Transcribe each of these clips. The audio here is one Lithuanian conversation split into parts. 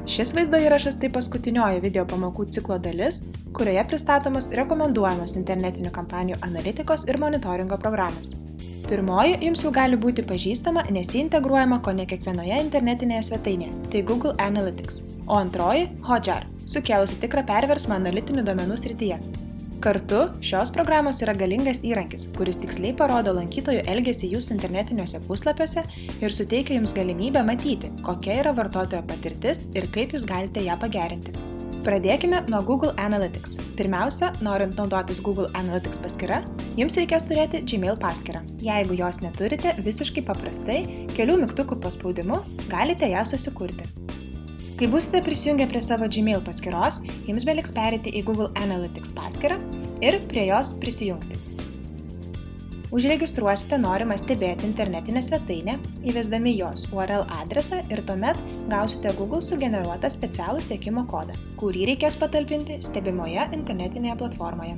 Šis vaizdo įrašas tai paskutinioji video pamokų ciklo dalis, kurioje pristatomos rekomenduojamos internetinių kampanijų analitikos ir monitoringo programos. Pirmoji jums jau gali būti pažįstama, nes ji integruojama kone kiekvienoje internetinėje svetainėje, tai Google Analytics, o antroji – Hotjar, sukėlusi tikrą perversmą analitinių duomenų srityje. Kartu, šios programos yra galingas įrankis, kuris tiksliai parodo lankytojų elgesį jūsų internetiniuose puslapiuose ir suteikia jums galimybę matyti, kokia yra vartotojo patirtis ir kaip jūs galite ją pagerinti. Pradėkime nuo Google Analytics. Pirmiausia, norint naudotis Google Analytics paskyra, jums reikės turėti Gmail paskyrą. Jeigu jos neturite, visiškai paprastai, kelių mygtukų paspaudimu galite ją susikurti. Kai būsite prisijungę prie savo Gmail paskyros, jums beliks pereiti į Google Analytics paskyrą ir prie jos prisijungti. Užregistruosite norimą stebėti internetinę svetainę, įvesdami jos URL adresą ir tuomet gausite Google sugeneruotą specialų sekimo kodą, kurį reikės patalpinti stebimoje internetinėje platformoje.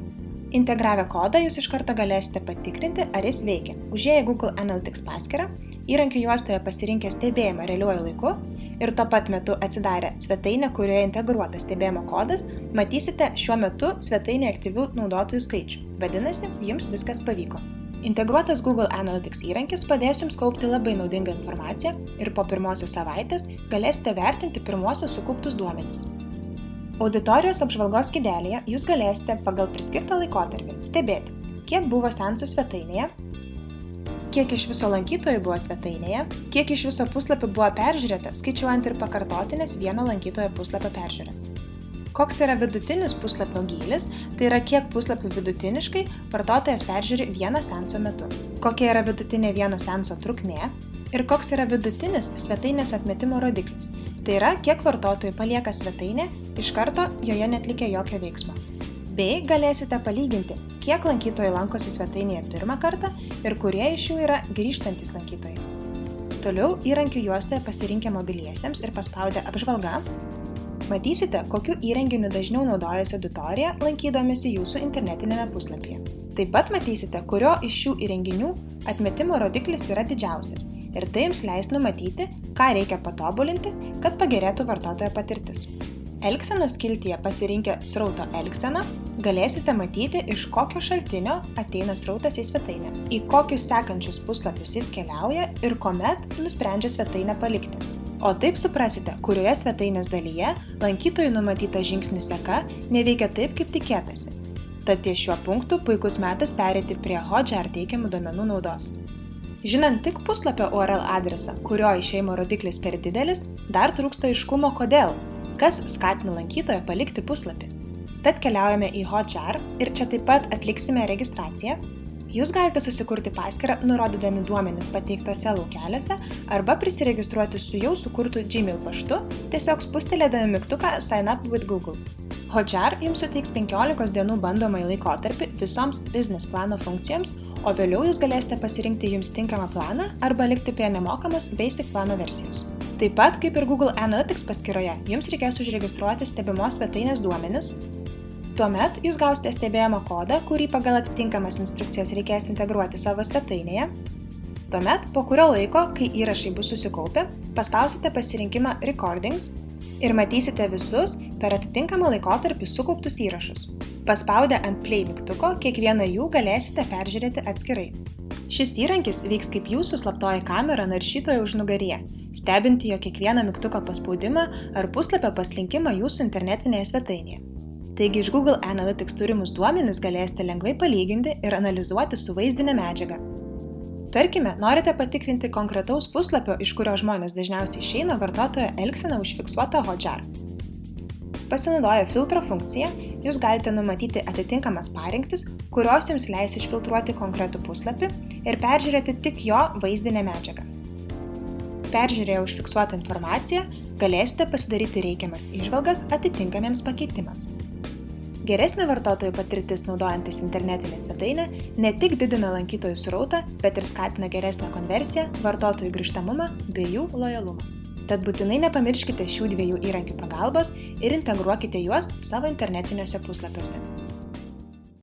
Integravę kodą jūs iš karto galėsite patikrinti, ar jis veikia. Užėję Google Analytics paskyrą, įrankių juostoje pasirinkę stebėjimą realiuoju laiku ir tuo pat metu atsidarę svetainę, kurioje integruotas stebėjimo kodas, matysite šiuo metu svetainėje aktyvių naudotojų skaičių. Vadinasi, jums viskas pavyko. Integruotas Google Analytics įrankis padės jums kaupti labai naudingą informaciją ir po pirmosios savaitės galėsite vertinti pirmosios sukauptus duomenis. Auditorijos apžvalgos skydelėje jūs galėsite pagal priskirtą laikotarpį stebėti, kiek buvo seansų svetainėje, kiek iš viso lankytojų buvo svetainėje, kiek iš viso puslapio buvo peržiūrėta, skaičiuojant ir pakartotinės vieno lankytojo puslapio peržiūras. Koks yra vidutinis puslapio gylis, tai yra kiek puslapių vidutiniškai vartotojas peržiūri vieno seanso metu. Kokia yra vidutinė vieno seanso trukmė ir koks yra vidutinis svetainės atmetimo rodiklis. Tai yra, kiek vartotojų palieka svetainę iš karto joje netlikę jokio veiksmo. Bei galėsite palyginti, kiek lankytojų lankosi svetainėje pirmą kartą ir kurie iš jų yra grįžtantys lankytojai. Toliau įrankių juostoje pasirinkę mobiliesiems ir paspaudę apžvalga, matysite, kokiu įrenginiu dažniau naudojasi auditorija lankydamasi jūsų internetinėme puslapyje. Taip pat matysite, kurio iš šių įrenginių atmetimo rodiklis yra didžiausias. Ir tai jums leis numatyti, ką reikia patobulinti, kad pagerėtų vartotojo patirtis. Elgsenos skiltyje pasirinkę srauto elgseną, galėsite matyti, iš kokio šaltinio ateina srautas į svetainę, į kokius sekančius puslapius jis keliauja ir kuomet nusprendžia svetainę palikti. O taip suprasite, kurioje svetainės dalyje lankytojų numatyta žingsnių seka neveikia taip, kaip tikėtasi. Tad ties šiuo punktu puikus metas pereiti prie Hotjar teikiamų duomenų naudos. Žinant tik puslapio URL adresą, kurio išėjimo rodiklis per didelis, dar trūksta aiškumo kodėl, kas skatina lankytoją palikti puslapį. Tad keliaujame į Hotjar ir čia taip pat atliksime registraciją. Jūs galite susikurti paskyrą, nurodydami duomenis pateiktose laukeliuose arba prisiregistruoti su jau sukurtu Gmail paštu, tiesiog spustelėdami mygtuką Sign up with Google. Hotjar jums suteiks 15 dienų bandomąjį laikotarpį visoms business plano funkcijoms, o vėliau jūs galėsite pasirinkti jums tinkamą planą arba likti prie nemokamos Basic plano versijos. Taip pat, kaip ir Google Analytics paskyroje, jums reikės užregistruoti stebimos svetainės duomenis. Tuomet jūs gausite stebėjimo kodą, kurį pagal atitinkamas instrukcijas reikės integruoti savo svetainėje. Tuomet, po kurio laiko, kai įrašai bus susikaupę, paspausite pasirinkimą Recordings ir matysite visus per atitinkamą laikotarpį sukauptus įrašus. Paspaudę ant Play mygtuko, kiekvieną jų galėsite peržiūrėti atskirai. Šis įrankis veiks kaip jūsų slaptoji kamera naršytojo užnugaryje, stebinti jo kiekvieną mygtuko paspaudimą ar puslapio paslinkimą jūsų internetinėje svetainėje. Taigi iš Google Analytics turimus duomenis galėsite lengvai palyginti ir analizuoti su vaizdine medžiaga. Tarkime, norite patikrinti konkretaus puslapio, iš kurio žmonės dažniausiai išeina vartotojo elgseną užfiksuotą Hotjar. Pasinaudoję filtro funkciją, jūs galite numatyti atitinkamas parinktis, kurios jums leis išfiltruoti konkretų puslapį ir peržiūrėti tik jo vaizdinę medžiagą. Peržiūrėję užfiksuotą informaciją, galėsite pasidaryti reikiamas įžvalgas atitinkamiems pakeitimams. Geresnė vartotojų patirtis naudojantis internetinę svetainę ne tik didina lankytojų srautą, bet ir skatina geresnę konversiją, vartotojų grįžtamumą bei jų lojalumą. Tad būtinai nepamirškite šių dviejų įrankių pagalbos ir integruokite juos savo internetiniuose puslapiuose.